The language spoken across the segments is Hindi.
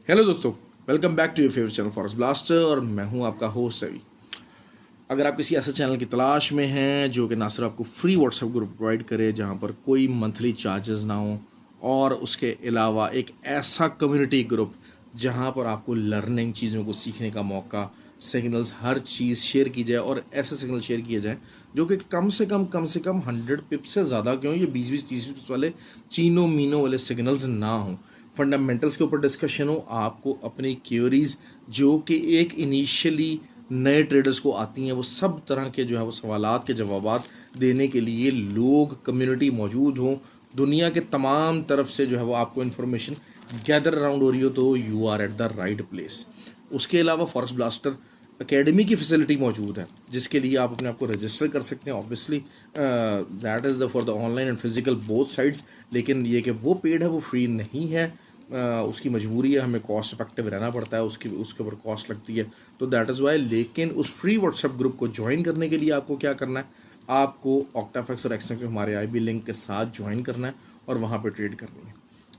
हेलो दोस्तों, welcome back to your favourite channel Forex Blaster और मैं हूं आपका होस्ट रवि। अगर आप किसी ऐसे चैनल की तलाश में हैं जो कि ना सिर्फ आपको फ्री व्हाट्सएप ग्रुप प्रोवाइड करे जहां पर कोई मंथली चार्जेस ना हो और उसके अलावा एक ऐसा कम्युनिटी ग्रुप जहां पर आपको लर्निंग चीज़ों को सीखने का मौका, सिग्नल्स हर चीज़ शेयर की जाए और ऐसे सिग्नल शेयर किए जाएँ जो कि कम से कम 100 पिप्स से ज़्यादा क्यों ये 20-20-30 पिप्स वाले चीनो मीनो वाले सिग्नल्स ना हों। फंडामेंटल्स के ऊपर डिस्कशन हो, आपको अपनी क्यूरीज जो कि एक इनिशियली नए ट्रेडर्स को आती हैं वो सब तरह के जो है वो सवालात के जवाबात देने के लिए लोग कम्युनिटी मौजूद हों, दुनिया के तमाम तरफ से जो है वो आपको इन्फॉर्मेशन गैदर अराउंड हो रही हो, तो you are at the right place. उसके अलावा फॉरेक्स ब्लास्टर एकेडमी की फैसिलिटी मौजूद है जिसके लिए आप अपने आप को रजिस्टर कर सकते हैं। Obviously that is the for the online and physical both sides, लेकिन ये कि वो पेड है वो फ्री नहीं है। उसकी मजबूरी है, हमें कॉस्ट इफेक्टिव रहना पड़ता है, उसके ऊपर कॉस्ट लगती है, तो दैट इज़ वाई। लेकिन उस फ्री व्हाट्सएप ग्रुप को ज्वाइन करने के लिए आपको क्या करना है, आपको ऑक्टाफेक्स और एक्सचेंज के हमारे IB लिंक के साथ ज्वाइन करना है और वहाँ पर ट्रेड करनी है।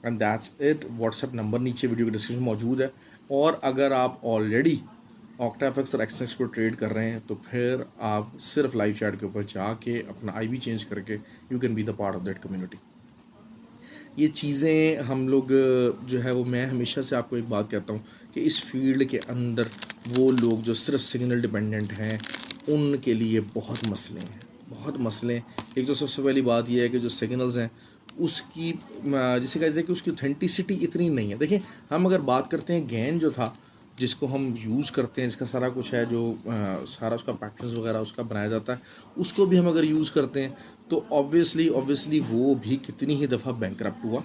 And that's it. WhatsApp number नीचे वीडियो के डिस्क्रिप्शन में मौजूद है। और अगर आप ऑलरेडी ऑक्टाफेक्स और एक्सचेंज को ट्रेड कर रहे हैं तो फिर आप सिर्फ लाइव चैट के ऊपर जाके अपना IB चेंज करके you can be the part of that community. ये चीज़ें हम लोग जो है वो, मैं हमेशा से आपको एक बात कहता हूँ कि इस फील्ड के अंदर वो लोग जो सिर्फ सिग्नल डिपेंडेंट हैं उनके लिए बहुत मसले हैं, बहुत मसले हैं। एक तो सबसे पहली बात यह है कि जो सिग्नल्स हैं उसकी जिसे कहते हैं कि उसकी ऑथेंटिसिटी इतनी नहीं है। देखिए, हम अगर बात करते हैं गैन जो था जिसको हम यूज़ करते हैं, इसका सारा कुछ है जो सारा उसका पैटर्न्स वगैरह उसका बनाया जाता है, उसको भी हम अगर यूज़ करते हैं तो ऑब्वियसली वो भी कितनी ही दफ़ा बैंकरप्ट हुआ,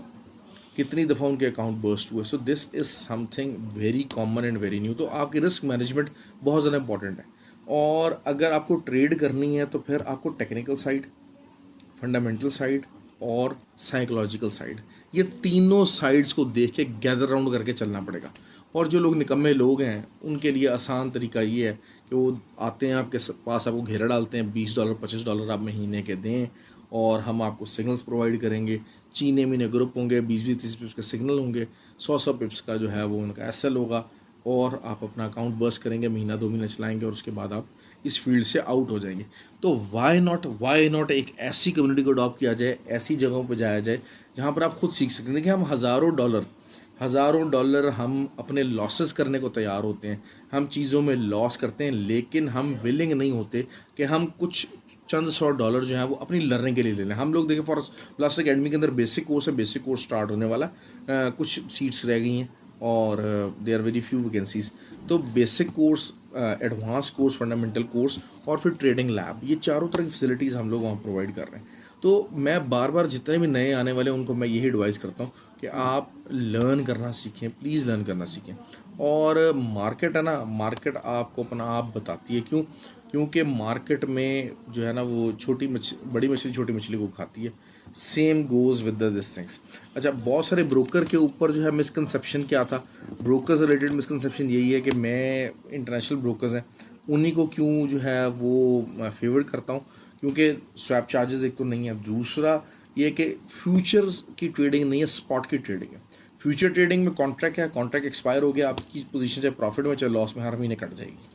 कितनी दफ़ा उनके अकाउंट बर्स्ट हुए। So this is something very common and very new. तो आपकी रिस्क मैनेजमेंट बहुत ज़्यादा इंपॉर्टेंट है। और अगर आपको ट्रेड करनी है तो फिर आपको टेक्निकल साइड, फंडामेंटल साइड और साइकोलॉजिकल साइड, ये तीनों साइड्स को देख के गैदर राउंड करके चलना पड़ेगा। और जो लोग निकम्मे लोग हैं उनके लिए आसान तरीका ये है कि वो आते हैं आपके पास, आपको घेरा डालते हैं, $20 $25 आप महीने के दें और हम आपको सिग्नल्स प्रोवाइड करेंगे। चीने मीने ग्रुप होंगे, 20-20 30 पिप्स के सिग्नल होंगे, 100 पिप्स का जो है वो उनका SL होगा और आप अपना अकाउंट बर्स्ट करेंगे, महीना 2 महीने चलाएंगे और उसके बाद आप इस फील्ड से आउट हो जाएंगे। तो वाई नॉट एक ऐसी कम्युनिटी को अडॉप्ट किया जाए, ऐसी जगहों पर जाया जाए जहाँ पर आप खुद सीख सकते हैं। देखिए, हम हज़ारों डॉलर हम अपने लॉसेस करने को तैयार होते हैं, हम चीज़ों में लॉस करते हैं, लेकिन हम विलिंग नहीं होते कि हम कुछ चंद $100 जो है वो अपनी लर्निंग के लिए ले लें। हम लोग देखें, फॉर ब्लास्टर एकेडमी के अंदर बेसिक कोर्स है, बेसिक कोर्स स्टार्ट होने वाला कुछ सीट्स रह गई हैं और they are very few vacancies. तो basic course, advance course, fundamental course और फिर ट्रेडिंग लैब, ये चारों तरह की फैसिलिटीज़ हम लोग वहाँ प्रोवाइड कर रहे हैं। तो मैं बार बार जितने भी नए आने वाले उनको मैं यही एडवाइस करता हूँ कि आप लर्न करना सीखें, प्लीज़ लर्न करना सीखें। और मार्केट है ना, मार्केट आपको अपना आप बताती है। क्योंकि मार्केट में जो है ना वो बड़ी मछली छोटी मछली को खाती है। Same goes with this things. अच्छा, बहुत सारे ब्रोकर के ऊपर जो है मिसकंसेप्शन क्या था, ब्रोकर से रिलेटेड मिसकंसेप्शन यही है कि मैं इंटरनेशनल ब्रोकर्स हैं उन्हीं को क्यों जो है वो फेवर करता हूँ, क्योंकि स्वैप चार्जेस एक तो नहीं है, दूसरा ये कि फ्यूचर्स की ट्रेडिंग नहीं है, स्पॉट की ट्रेडिंग है। फ्यूचर ट्रेडिंग में कॉन्ट्रैक्ट है, कॉन्ट्रैक्ट एक्सपायर हो गया, आपकी पोजीशन चाहे प्रॉफिट में चाहे लॉस में हर महीने कट जाएगी।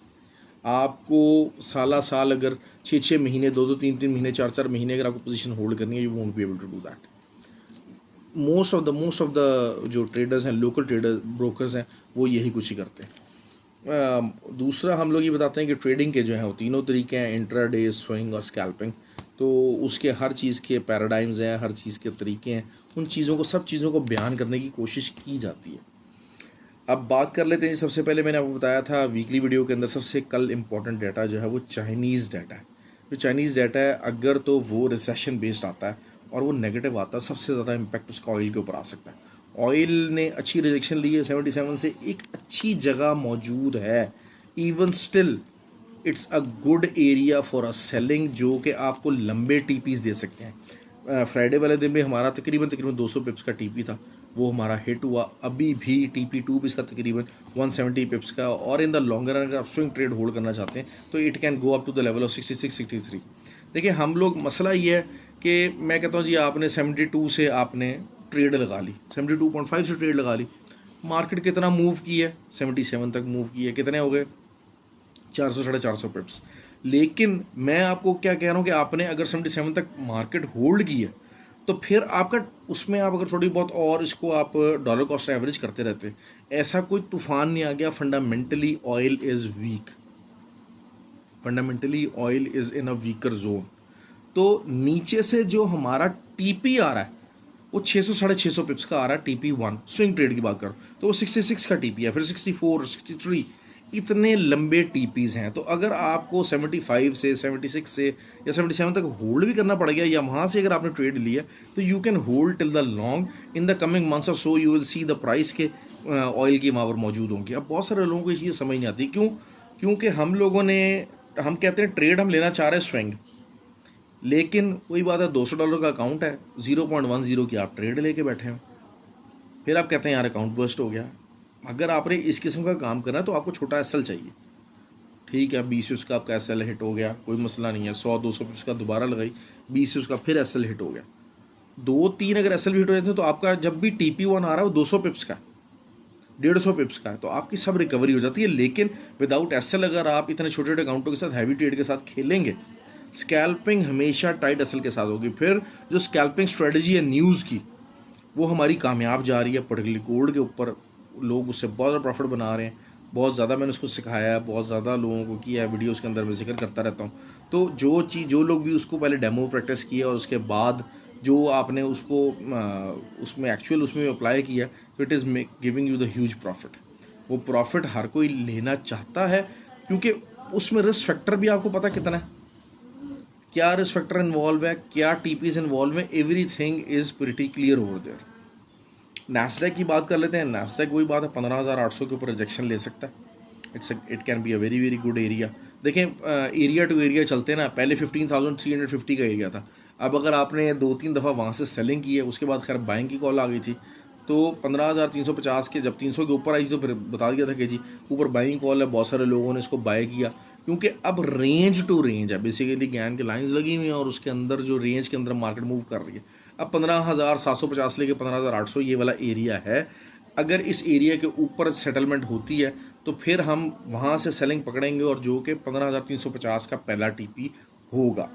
आपको साल अगर 6 महीने, 2 3 महीने, 4 महीने अगर आपको पोजीशन होल्ड करनी है, you won't be able to do that. Most of the जो ट्रेडर्स हैं, लोकल ट्रेडर ब्रोकर्स हैं, वो यही कुछ ही करते हैं। दूसरा हम लोग ये बताते हैं कि ट्रेडिंग के जो हैं वो तीनों तरीके हैं, इंट्राडे, स्विंग और स्कैल्पिंग। तो उसके हर चीज़ के पैराडाइम्स हैं, हर चीज़ के तरीके हैं, उन चीज़ों को, सब चीज़ों को बयान करने की कोशिश की जाती है। अब बात कर लेते हैं। सबसे पहले मैंने आपको बताया था वीकली वीडियो के अंदर, सबसे कल इम्पॉर्टेंट डाटा जो है वो चाइनीज़ डाटा है। जो चाइनीज़ डाटा है, अगर तो वो रिसेशन बेस्ड आता है और वो नेगेटिव आता है, सबसे ज़्यादा इम्पैक्ट उसका ऑयल के ऊपर आ सकता है। ऑयल ने अच्छी रिजेक्शन ली है 77 से, एक अच्छी जगह मौजूद है। Even still it's a good area for a selling, जो कि आपको लंबे टीपीस दे सकते हैं। फ्राइडे वाले दिन में हमारा तकरीबन 200 पिप्स का टीपी था, वो हमारा हिट हुआ। अभी भी TP2 भी इसका तकरीबन 170 पिप्स का, और इन द लॉन्गर रन अगर आप स्विंग ट्रेड होल्ड करना चाहते हैं तो it can go up to the level of 66-63। देखिए, हम लोग, मसला ये है कि मैं कहता हूँ जी, आपने 72 से आपने ट्रेड लगा ली, 72.5 से ट्रेड लगा ली, मार्केट कितना मूव की है, 77 तक मूव की है, कितने हो गए 400 450 पिप्स। लेकिन मैं आपको क्या कह रहा हूँ कि आपने अगर 77 तक मार्केट होल्ड की है तो फिर आपका उसमें आप अगर थोड़ी बहुत और इसको आप डॉलर कॉस्ट एवरेज करते रहते, ऐसा कोई तूफान नहीं आ गया। Fundamentally oil is week, fundamentally oil is in a weaker zone. तो नीचे से जो हमारा टीपी आ रहा है वो 600 650 पिप्स का आ रहा है, टीपी वन स्विंग ट्रेड की बात करो तो वो 66 का टीपी है, फिर 64 63, इतने लंबे टीपीज़ हैं। तो अगर आपको 75 से 76 से या 77 तक होल्ड भी करना पड़ गया या वहाँ से अगर आपने ट्रेड लिया तो you can hold till the long in the coming months और so you will see the price के ऑयल की वहाँ पर मौजूद होंगी। अब बहुत सारे लोगों को ये चीज़ समझ नहीं आती, क्यों? क्योंकि हम लोगों ने, हम कहते हैं ट्रेड हम लेना चाह रहे हैं स्विंग, लेकिन वही बात है $200 का अकाउंट है, 0.10 की आप ट्रेड लेके बैठे हैं, फिर आप कहते हैं यार अकाउंट बस्ट हो गया। अगर आपने इस किस्म का काम करना है तो आपको छोटा एसएल चाहिए, ठीक है 20 पिप्स का आपका एसएल हिट हो गया, कोई मसला नहीं है, 100-200 पिप्स का दोबारा लगाई, 20 पिप्स का फिर एसएल हिट हो गया, 2-3 अगर एसएल हिट हो जाते हैं तो आपका जब भी TP1 आ रहा है वो 200 पिप्स का, 150 पिप्स का है, तो आपकी सब रिकवरी हो जाती है। लेकिन विदाउट एसएल अगर आप इतने छोटे छोटे अकाउंटों के साथ हैवी ट्रेड के साथ खेलेंगे, स्कैल्पिंग हमेशा टाइट एसएल के साथ होगी। फिर जो स्कैल्पिंग स्ट्रेटजी है न्यूज़ की वो हमारी कामयाब जा रही है, पर्टिकुलरली गोल्ड के ऊपर लोग उससे बहुत ज़्यादा प्रॉफिट बना रहे हैं, बहुत ज़्यादा मैंने उसको सिखाया है, बहुत ज़्यादा लोगों को किया है, वीडियोज़ के अंदर मैं जिक्र करता रहता हूँ। तो जो लोग भी उसको पहले डेमो प्रैक्टिस किए और उसके बाद जो आपने उसको उसमें एक्चुअल उसमें अप्लाई किया तो it is giving you the huge profit. वो प्रॉफिट हर कोई लेना चाहता है क्योंकि उसमें रिस्क फैक्टर भी आपको पता कितना है, क्या रिस्क फैक्टर इन्वॉल्व है, क्या टीपीज इन्वॉल्व है, everything is pretty clear over there. Nasdaq की बात कर लेते हैं। नैस्डैक वही बात है, 15,800 के ऊपर रिजेक्शन ले सकता है। It can be a very very good area. देखें एरिया टू एरिया चलते हैं ना, पहले 15,350 का एरिया था, अब अगर आपने 2-3 दफ़ा वहाँ से सेलिंग की है, उसके बाद खैर बाइंग की कॉल आ गई थी, तो 15,350 के जब 300 के ऊपर आई तो फिर बता दिया था कि जी ऊपर बाइंग कॉल है, बहुत सारे लोगों ने इसको बाय किया, क्योंकि अब रेंज टू रेंज है, बेसिकली गैन की लाइंस लगी हुई हैं और उसके अंदर जो रेंज के अंदर मार्केट मूव कर रही है। अब 15,750 लेके 15,800 ये वाला एरिया है। अगर इस एरिया के ऊपर सेटलमेंट होती है तो फिर हम वहाँ से सेलिंग पकड़ेंगे और जो कि 15,350 का पहला टीपी होगा।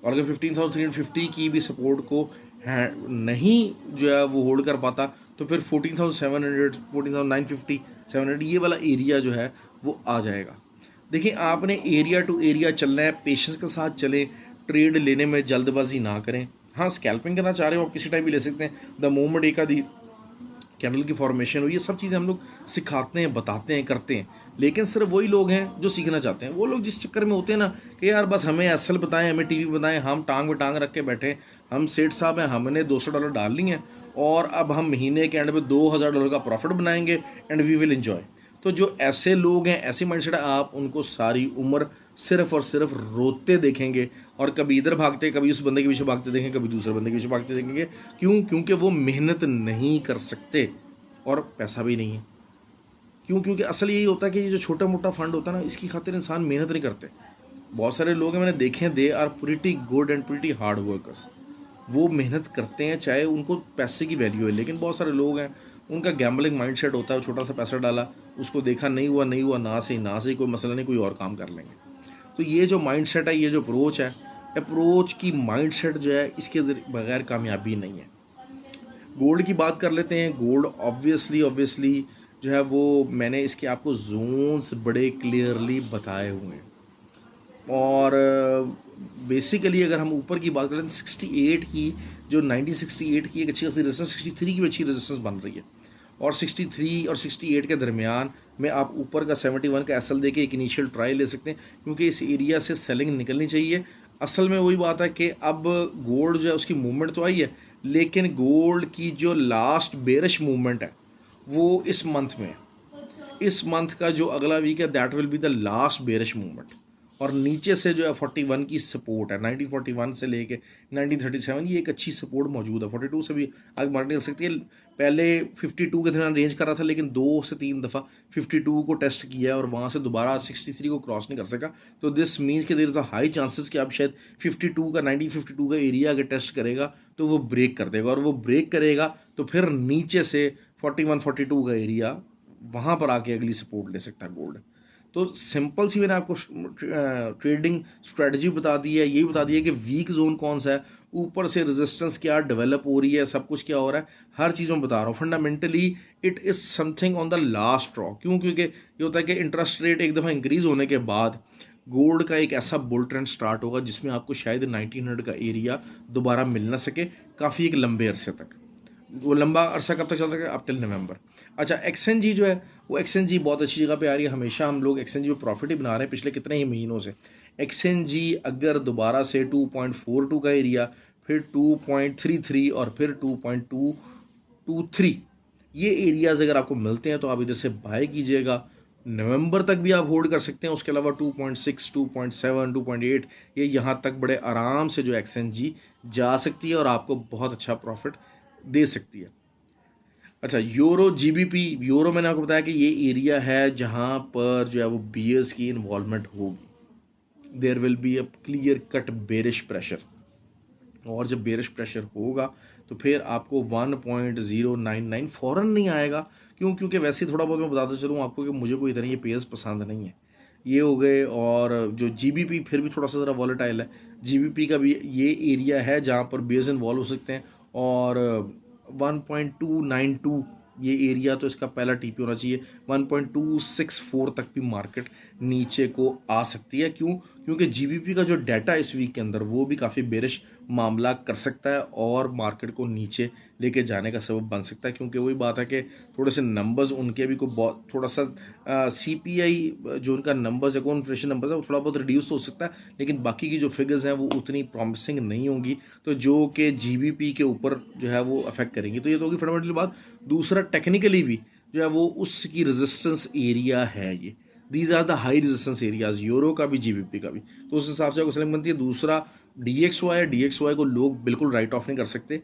और अगर 15,350 की भी सपोर्ट को नहीं जो है वो होल्ड कर पाता तो फिर 14,700 14,950 700 ये वाला एरिया जो है वो आ जाएगा। देखिए आपने एरिया टू एरिया चलना है, पेशेंस के साथ चलें, ट्रेड लेने में जल्दबाजी ना करें। हाँ स्कैल्पिंग करना चाह रहे हो आप किसी टाइम भी ले सकते हैं, द मोमेंट एक आधी कैंडल की फॉर्मेशन हो, ये सब चीज़ें हम लोग सिखाते हैं, बताते हैं, करते हैं। लेकिन सिर्फ वही लोग हैं जो सीखना चाहते हैं, वो लोग जिस चक्कर में होते हैं ना कि यार बस हमें एसएल बताएं, हमें टीवी बताएं, हम टांग में टांग रख के बैठे, हम सेठ साहब हैं, हमने $200 डाल ली हैं और अब हम महीने के एंड पे $2,000 का प्रॉफिट बनाएंगे एंड वी विल इन्जॉय। तो जो ऐसे लोग हैं, ऐसे माइंडसेट है, आप उनको सारी उम्र सिर्फ और सिर्फ रोते देखेंगे और कभी इधर भागते, कभी उस बंदे के पीछे भागते देखेंगे, कभी दूसरे बंदे के पीछे भागते देखेंगे। क्यों? क्योंकि वो मेहनत नहीं कर सकते और पैसा भी नहीं है। क्यों? क्योंकि असल यही होता है कि ये जो छोटा मोटा फंड होता है ना, इसकी खातिर इंसान मेहनत नहीं करते। बहुत सारे लोग हैं मैंने देखे हैं, they are pretty good and pretty hard workers, वो मेहनत करते हैं चाहे उनको पैसे की वैल्यू है। लेकिन बहुत सारे लोग हैं उनका गैम्बलिंग माइंडसेट होता है, छोटा सा पैसा डाला, उसको देखा नहीं हुआ नहीं हुआ, ना से कोई मसला नहीं, कोई और काम कर लेंगे। तो ये जो माइंडसेट है, ये जो अप्रोच है, अप्रोच की माइंडसेट जो है, इसके बगैर कामयाबी नहीं है। गोल्ड की बात कर लेते हैं। गोल्ड ऑब्वियसली जो है वो मैंने इसके आपको जोन्स बड़े क्लियरली बताए हुए हैं और बेसिकली अगर हम ऊपर की बात करें 68 की, जो 1968 की एक अच्छी खासी रेजिस्टेंस, 63 की भी अच्छी रेजिस्टेंस बन रही है और 63 और 68 के दरमियान में आप ऊपर का 71 का एसएल देके एक इनिशियल ट्राई ले सकते हैं, क्योंकि इस एरिया से सेलिंग निकलनी चाहिए। असल में वही बात है कि अब गोल्ड जो है उसकी मूवमेंट तो आई है, लेकिन गोल्ड की जो लास्ट बेरिश मूवमेंट है वो इस मंथ में है। इस मंथ का जो अगला वीक है that will be the last bearish movement. और नीचे से जो है 41 की सपोर्ट है, 1941 से लेके 1937 ये एक अच्छी सपोर्ट मौजूद है। 42 से भी आगे मार्केट चल सकती है। पहले 52 के दरमियान रेंज कर रहा था, लेकिन 2 से 3 दफ़ा 52 को टेस्ट किया और वहाँ से दोबारा 63 को क्रॉस नहीं कर सका। तो दिस मीन्स कि there is a high chances कि अब शायद 52 का 1952 का एरिया अगर टेस्ट करेगा तो वो ब्रेक कर देगा, और वो ब्रेक करेगा तो फिर नीचे से 41-42 का एरिया, वहाँ पर आके अगली सपोर्ट ले सकता है गोल्ड। तो सिंपल सी मैंने आपको ट्रेडिंग स्ट्रेटजी बता दी है, यही बता दिया कि वीक जोन कौन सा है, ऊपर से रेजिस्टेंस क्या डेवलप हो रही है, सब कुछ क्या हो रहा है, हर चीज़ मैं बता रहा हूँ। Fundamentally it is something on the last draw. क्यों? क्योंकि ये होता है कि इंटरेस्ट रेट एक दफ़ा इंक्रीज होने के बाद गोल्ड का एक ऐसा बुल ट्रेंड स्टार्ट होगा जिसमें आपको शायद 1900 का एरिया दोबारा मिल ना सके काफ़ी एक लंबे अरसे तक। वो लंबा अरसा कब तक चल सकेगा? अप टिल नवंबर। अच्छा, एक्सएनजी जो है वो एक्सएनजी बहुत अच्छी जगह पे आ रही है। हमेशा हम लोग एक्सएनजी में प्रॉफिट ही बना रहे हैं पिछले कितने ही महीनों से। एक्सएनजी अगर दोबारा से 2.42 का एरिया, फिर 2.33 और फिर 2.223 ये एरियाज़ अगर आपको मिलते हैं तो आप इधर से बाय कीजिएगा। नवंबर तक भी आप होल्ड कर सकते हैं। उसके अलावा 2.6, 2.7, 2.8 ये यहाँ तक बड़े आराम से जो एक्सएनजी जा सकती है और आपको बहुत अच्छा प्रॉफिट दे सकती है। अच्छा, यूरो जीबीपी, यूरो मैंने आपको बताया कि ये एरिया है जहाँ पर जो है वो बीयर्स की इन्वॉल्वमेंट होगी। There will be a clear cut bearish pressure, और जब बेरिश प्रेशर होगा तो फिर आपको 1.099 फ़ौरन नहीं आएगा। क्यों? क्योंकि वैसे ही थोड़ा बहुत मैं बताता चलूँ आपको कि मुझे कोई इतने ये पेयर्स पसंद नहीं है। ये हो गए, और जो जीबीपी फिर भी थोड़ा सा ज़रा वॉलेटाइल है। जीबीपी का भी ये एरिया है जहाँ पर बेयर्स इन्वॉल्व हो सकते हैं, और 1.292 ये एरिया तो इसका पहला टीपी होना चाहिए। 1.264 तक भी मार्केट नीचे को आ सकती है। क्यों? क्योंकि जीबीपी का जो डाटा इस वीक के अंदर वो भी काफ़ी बेरिश मामला कर सकता है और मार्केट को नीचे लेके जाने का सबब बन सकता है। क्योंकि वही बात है कि थोड़े से नंबर्स उनके भी को बहुत थोड़ा सा सीपीआई जो उनका नंबर्स है, कौन इन्फ्लेशन नंबर्स है, वो थोड़ा बहुत रिड्यूस हो सकता है, लेकिन बाकी की जो फिगर्स हैं वो उतनी प्रॉमिसिंग नहीं होंगी, तो जो कि जीबीपी के ऊपर जो है वो अफेक्ट करेंगी। तो ये तो होगी फंडामेंटल बात। दूसरा, टेक्निकली भी जो है वो उसकी रेजिस्टेंस एरिया है ये। These are the high resistance areas, euro का भी जीबीपी का भी। तो उस हिसाब से आपको सेलिंग बनती है। दूसरा, डीएक्सवाई को लोग बिल्कुल राइट ऑफ नहीं कर सकते।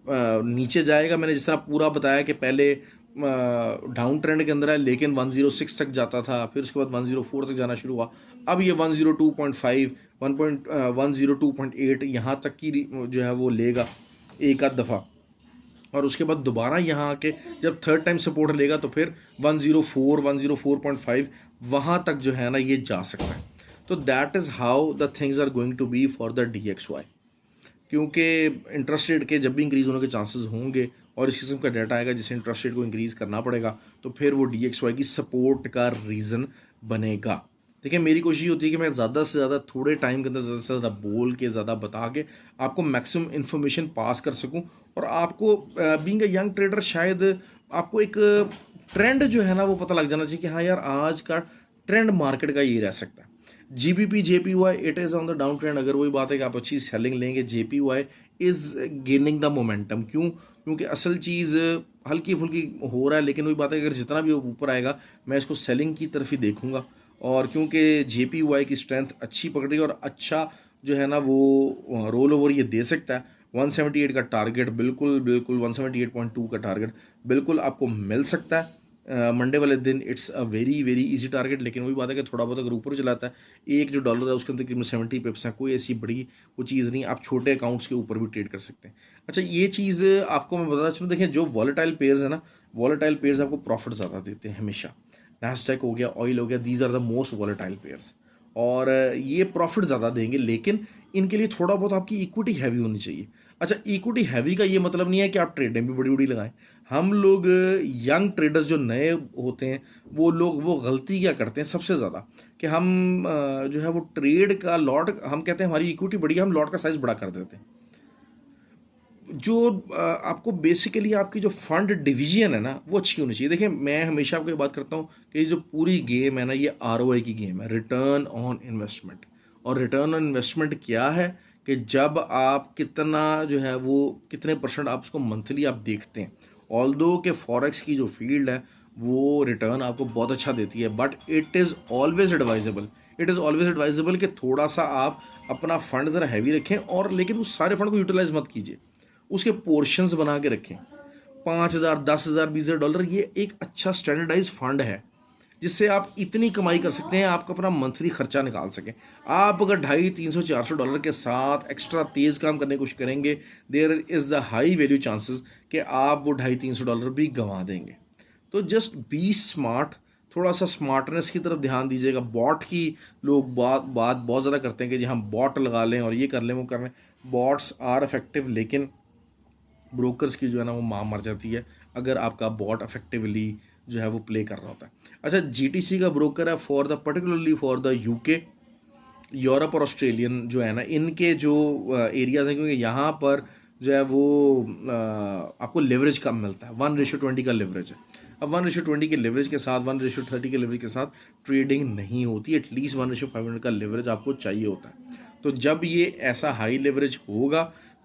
नीचे जाएगा, मैंने जिस तरह पूरा बताया कि पहले डाउन ट्रेंड के अंदर है, लेकिन 106 तक जाता था, फिर उसके बाद 104 तक जाना शुरू हुआ। अब ये 102.5, 102.8 यहाँ तक की जो है वो लेगा एक आध दफ़ा, और उसके बाद दोबारा यहाँ आके जब थर्ड टाइम सपोर्ट लेगा तो फिर 104, 104.5 वहाँ तक जो है ना ये जा सकता है। तो that is how the things are going to be for the DXY। क्योंकि इंटरेस्ट रेट के जब भी इंक्रीज़ होने के चांसेस होंगे और इस किस्म का डाटा आएगा जिससे इंटरेस्ट रेट को इंक्रीज़ करना पड़ेगा, तो फिर वो DXY की सपोर्ट का रीज़न बनेगा। देखिए, मेरी कोशिश होती है कि मैं ज़्यादा से ज़्यादा थोड़े टाइम के अंदर ज़्यादा से ज़्यादा बोल के, ज़्यादा बता के आपको मैक्सिमम इन्फॉर्मेशन पास कर सकूं, और आपको बीइंग अ यंग ट्रेडर शायद आपको एक ट्रेंड जो है ना वो पता लग जाना चाहिए कि हाँ यार, आज का ट्रेंड मार्केट का ये रह सकता है। GBP JPY it is on the down trend. अगर वही बात है कि आप अच्छी सेलिंग लेंगे, JPY is gaining the momentum. क्यों? क्योंकि असल चीज़ हल्की फुल्की हो रहा है, लेकिन वही बात है अगर जितना भी ऊपर आएगा मैं इसको सेलिंग की तरफ ही देखूंगा। और क्योंकि JPY की स्ट्रेंथ अच्छी पकड़ रही है और अच्छा जो है ना वो रोल ओवर ये दे सकता है। 178 का टारगेट बिल्कुल बिल्कुल 178.2 का टारगेट बिल्कुल आपको मिल सकता है मंडे वाले दिन। It's a very very easy target. लेकिन वही बात है कि थोड़ा बहुत अगर ऊपर चलाता है, एक जो डॉलर है उसके अंदर करीब 70 पिप्स हैं, कोई ऐसी बड़ी वो चीज़ नहीं। आप छोटे अकाउंट्स के ऊपर भी ट्रेड कर सकते हैं। अच्छा, ये चीज़ आपको मैं बताना चलूँ, देखिए जो वॉलेटाइल पेयर्स है ना, वॉलेटाइल पेयर्स आपको प्रॉफिट ज़्यादा देते हैं हमेशा। नैस्डैक हो गया, ऑयल हो गया, these are the most volatile pairs, और ये प्रॉफिट ज़्यादा देंगे, लेकिन इनके लिए थोड़ा बहुत आपकी इक्विटी हैवी होनी चाहिए। अच्छा, इक्विटी हैवी का ये मतलब नहीं है कि आप ट्रेडें भी बड़ी बड़ी लगाएं। हम लोग यंग ट्रेडर्स जो नए होते हैं वो लोग वो गलती क्या करते हैं सबसे ज़्यादा, कि हम जो है वो ट्रेड का लॉट, हम कहते हैं हमारी इक्विटी बड़ी है, हम लॉट का साइज़ बड़ा कर देते हैं। जो आपको बेसिकली आपकी जो फंड डिवीजन है ना वो अच्छी होनी चाहिए। देखिए, मैं हमेशा आपको ये बात करता हूँ कि जो पूरी गेम है ना ये ROI की गेम है, रिटर्न ऑन इन्वेस्टमेंट। और रिटर्न ऑन इन्वेस्टमेंट क्या है कि जब आप कितना जो है वो कितने % आप उसको मंथली आप देखते हैं। ऑल्दो के फॉरेक्स की जो फील्ड है वो रिटर्न आपको बहुत अच्छा देती है, but it is always advisable कि थोड़ा सा आप अपना फंड ज़रा हैवी रखें, और लेकिन उस सारे फंड को यूटिलाइज मत कीजिए, उसके पोर्शंस बना के रखें। 5,000, 10,000, $20,000 ये एक अच्छा स्टैंडर्डाइज फंड है जिससे आप इतनी कमाई कर सकते हैं, आपका अपना मंथली खर्चा निकाल सकें। आप अगर 250, 300, $400 के साथ एक्स्ट्रा तेज़ काम करने की कोशिश करेंगे, there is the high value chances कि आप वो $250-300 भी गंवा देंगे। तो जस्ट बी स्मार्ट, थोड़ा सा स्मार्टनेस की तरफ ध्यान दीजिएगा। बॉट की लोग बात बहुत ज़्यादा करते हैं कि जी हम बॉट लगा लें और ये कर लें वो कर लें। बॉट्स आर इफेक्टिव, लेकिन ब्रोकर्स की जो है ना वो माँ मर जाती है अगर आपका बॉट इफेक्टिवली जो है वो प्ले कर रहा होता है। अच्छा, जीटीसी का ब्रोकर है for the particularly for the UK, Europe और ऑस्ट्रेलियन जो है ना, इनके जो एरियाज़ हैं, क्योंकि यहाँ पर जो है वो आपको लेवरेज कम मिलता है। 1:20 का लेवरेज है। अब 1:20 के लेवरेज के साथ, 1:30 के लेवरेज के साथ ट्रेडिंग नहीं होती। एटलीस्ट 1:500 का लेवरेज आपको चाहिए होता है। तो जब ये ऐसा हाई लेवरेज होगा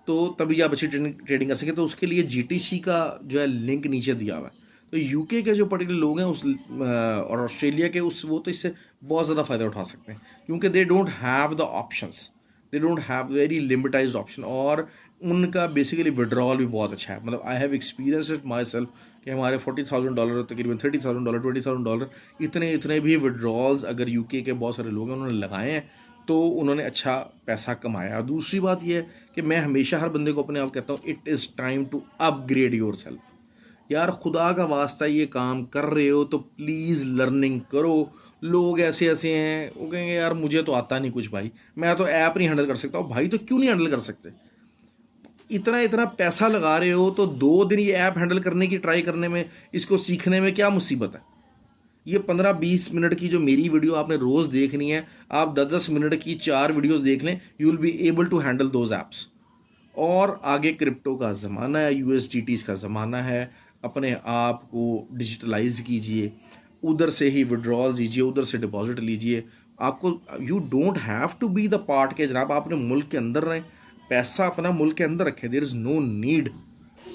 तो तभी आप अच्छी ट्रेडिंग कर सकें। तो उसके लिए जीटीसी का जो है लिंक नीचे दिया हुआ है। तो यूके के जो पर्टिकुलर लोग हैं उस और ऑस्ट्रेलिया के उस वो तो इससे बहुत ज़्यादा फ़ायदा उठा सकते हैं, क्योंकि they don't have the options, they don't have very limited options, और उनका बेसिकली विड्रॉल भी बहुत अच्छा है। मतलब I have experience it myself कि हमारे $40,000 तकरीबन $30,000 $20,000 इतने भी विड्रॉल्स अगर यूके के बहुत सारे लोग हैं उन्होंने लगाए हैं तो उन्होंने अच्छा पैसा कमाया। दूसरी बात यह है कि मैं हमेशा हर बंदे को अपने आप कहता हूँ, it is time to upgrade yourself. यार खुदा का वास्ता ये काम कर रहे हो तो प्लीज़ लर्निंग करो। लोग ऐसे ऐसे हैं, वो कहेंगे यार मुझे तो आता नहीं कुछ भाई, मैं तो ऐप नहीं हैंडल कर सकता। भाई तो क्यों नहीं हैंडल कर सकते? इतना इतना पैसा लगा रहे हो तो 2 दिन ये ऐप हैंडल करने की ट्राई करने में, इसको सीखने में क्या मुसीबत है? ये 15-20 मिनट की जो मेरी वीडियो आपने रोज़ देखनी है, आप 10-10 मिनट की 4 वीडियोस देख लें, you will be able to handle those apps. और आगे क्रिप्टो का ज़माना है, यूएसडीटीज़ का ज़माना है। अपने आप को डिजिटलाइज कीजिए, उधर से ही विड्रॉल लीजिए, उधर से डिपॉजिट लीजिए। आपको you don't have to be the part के जनाब आप अपने मुल्क के अंदर रहें, पैसा अपना मुल्क के अंदर रखें। देयर इज़ नो नीड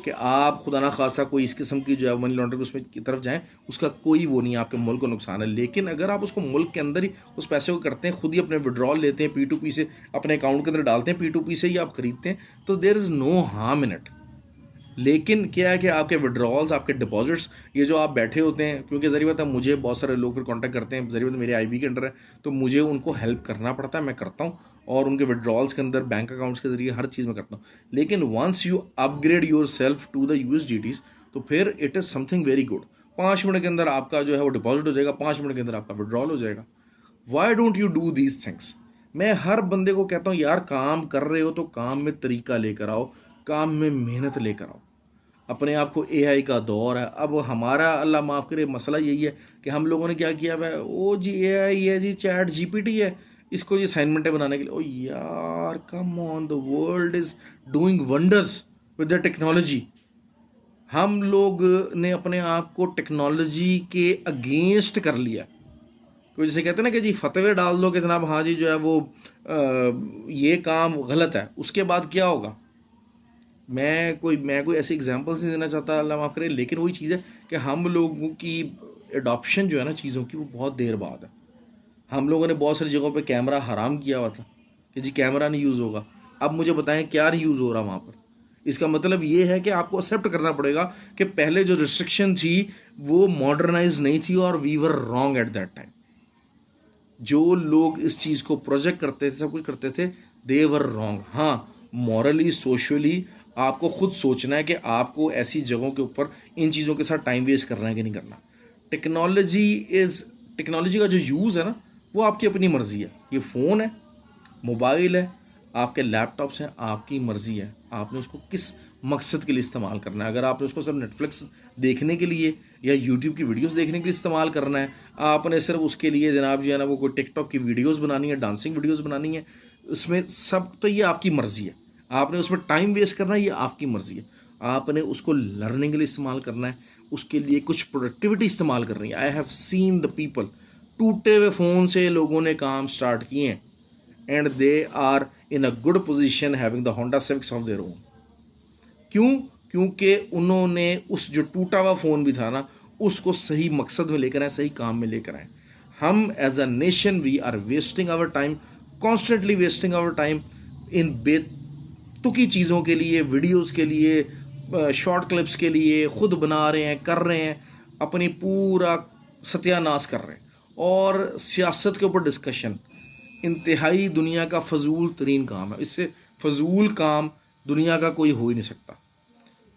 कि आप खुदा ना खासा कोई इस किस्म की जो है मनी लॉन्ड्रिंग उसमें की तरफ जाएं। उसका कोई वो नहीं है, आपके मुल्क को नुकसान है। लेकिन अगर आप उसको मुल्क के अंदर ही उस पैसे को करते हैं, खुद ही अपने विड्रॉल लेते हैं, P2P से अपने अकाउंट के अंदर डालते हैं, P2P से ही आप ख़रीदते हैं, तो there is no harm in it. लेकिन क्या है कि आपके विड्रॉल्स, आपके डिपॉजिट्स, ये जो आप बैठे होते हैं, क्योंकि ज़रिए बात है मुझे बहुत सारे लोग फिर कांटेक्ट करते हैं, ज़रिए बात मेरे आईबी के अंडर है, तो मुझे उनको हेल्प करना पड़ता है, मैं करता हूँ, और उनके विड्रॉल्स के अंदर बैंक अकाउंट्स के ज़रिए हर चीज़ में करता हूँ। लेकिन once you upgrade yourself to the USDTs तो फिर it is something very good. 5 minute के अंदर आपका जो है वो डिपॉजिट हो जाएगा, 5 मिनट के अंदर आपका विड्रॉल हो जाएगा। Why don't you do these things? मैं हर बंदे को कहता हूँ यार काम कर रहे हो तो काम में तरीका लेकर आओ, काम में मेहनत लेकर आओ। अपने आप को एआई का दौर है। अब हमारा अल्लाह माफ़ करे मसला यही है कि हम लोगों ने क्या किया हुआ है, ओ जी एआई है जी, चैट जीपीटी है, इसको जी असाइनमेंटें बनाने के लिए। ओ यार come on, the world is doing wonders with the technology. हम लोग ने अपने आप को टेक्नोलॉजी के अगेंस्ट कर लिया। कोई जैसे कहते हैं ना कि जी फतवे डाल दो कि जनाब हाँ जी जो है वो ये काम गलत है, उसके बाद क्या होगा? मैं कोई ऐसे एग्जांपल्स नहीं देना चाहता, अल्लाह माफ़ करे, लेकिन वही चीज़ है कि हम लोगों की एडॉप्शन जो है ना चीज़ों की, वो बहुत देर बाद है। हम लोगों ने बहुत सारी जगहों पे कैमरा हराम किया हुआ था कि जी कैमरा नहीं यूज़ होगा। अब मुझे बताएं क्या नहीं यूज़ हो रहा वहाँ पर? इसका मतलब ये है कि आपको एक्सेप्ट करना पड़ेगा कि पहले जो रिस्ट्रिक्शन थी वो मॉडर्नाइज नहीं थी और we were wrong at that time. जो लोग इस चीज़ को प्रोजेक्ट करते थे, सब कुछ करते थे, दे वर रॉन्ग। हाँ, मॉरली सोशली आपको खुद सोचना है कि आपको ऐसी जगहों के ऊपर इन चीज़ों के साथ टाइम वेस्ट करना है कि नहीं करना। टेक्नोलॉजी का जो यूज़ है ना वो आपकी अपनी मर्ज़ी है। ये फ़ोन है, मोबाइल है, आपके लैपटॉप्स हैं, आपकी मर्ज़ी है आपने उसको किस मकसद के लिए इस्तेमाल करना है। अगर आपने उसको सिर्फ नेटफ्लिक्स देखने के लिए या यूट्यूब की वीडियोस देखने के लिए इस्तेमाल करना है, आपने सिर्फ उसके लिए जनाब जो है ना वो कोई टिकटॉक की वीडियोस बनानी है, डांसिंग वीडियोस बनानी है, उसमें सब तो ये आपकी मर्ज़ी है। आपने उसमें टाइम वेस्ट करना है, ये आपकी मर्ज़ी है। आपने उसको लर्निंग के लिए इस्तेमाल करना है, उसके लिए कुछ प्रोडक्टिविटी इस्तेमाल करनी है। I have seen the people, टूटे हुए फ़ोन से लोगों ने काम स्टार्ट किए हैं and they are in a good position having the Honda Civics of their own. क्यों? क्योंकि उन्होंने उस जो टूटा हुआ फ़ोन भी था ना उसको सही मकसद में लेकर आए, सही काम में लेकर आए। हम as a nation we are wasting our time, constantly wasting our time in बेतुकी चीज़ों के लिए, वीडियोस के लिए, शॉर्ट क्लिप्स के लिए, खुद बना रहे हैं, कर रहे हैं, अपनी पूरा सत्यानाश कर रहे हैं। और सियासत के ऊपर डिस्कशन इंतहाई दुनिया का फजूल तरीन काम है। इससे फजूल काम दुनिया का कोई हो ही नहीं सकता।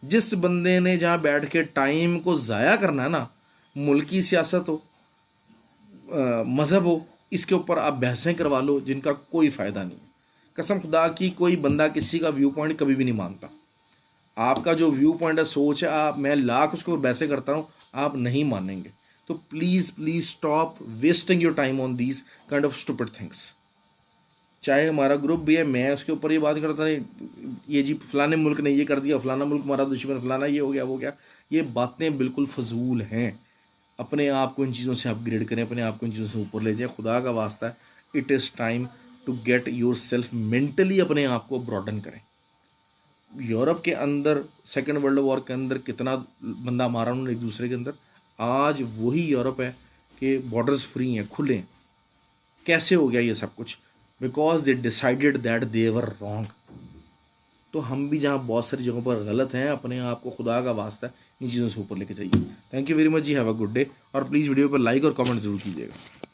जिस बंदे ने जहाँ बैठ के टाइम को ज़ाया करना है ना, मुल्की सियासत हो, मज़हब हो, इसके ऊपर आप बहसें करवा लो जिनका कोई फ़ायदा नहीं है। कसम खुदा की कोई बंदा किसी का व्यू पॉइंट कभी भी नहीं मानता। आपका जो व्यू पॉइंट है, सोच है, आप मैं लाख उसको बहसें करता हूँ, आप नहीं मानेंगे। तो please please stop wasting your time on these kind of stupid things. चाहे हमारा ग्रुप भी है, मैं उसके ऊपर ये बात करता नहीं ये जी फलाने मुल्क ने ये कर दिया, फलाना मुल्क हमारा दुश्मन, फलाना ये हो गया वो गया, ये बातें बिल्कुल फजूल हैं। अपने आप को इन चीज़ों से अपग्रेड करें, अपने आप को इन चीज़ों से ऊपर ले जाएं। खुदा का वास्ता है, it is time to get yourself mentally, अपने आप को ब्रॉडन करें। यूरोप के अंदर सेकेंड वर्ल्ड वॉर के अंदर कितना बंदा मारा उन्होंने एक दूसरे के अंदर। आज वही यूरोप है कि बॉर्डर्स फ्री हैं, खुले हैं। कैसे हो गया ये सब कुछ? Because they decided that they were wrong. तो हम भी जहाँ बहुत सारी जगहों पर गलत हैं, अपने आप को खुदा का वास्ता है इन चीज़ों से ऊपर लेके जाइए। थैंक यू वेरी मच जी, हैव अ गुड डे। और प्लीज़ वीडियो पर लाइक और कमेंट ज़रूर कीजिएगा।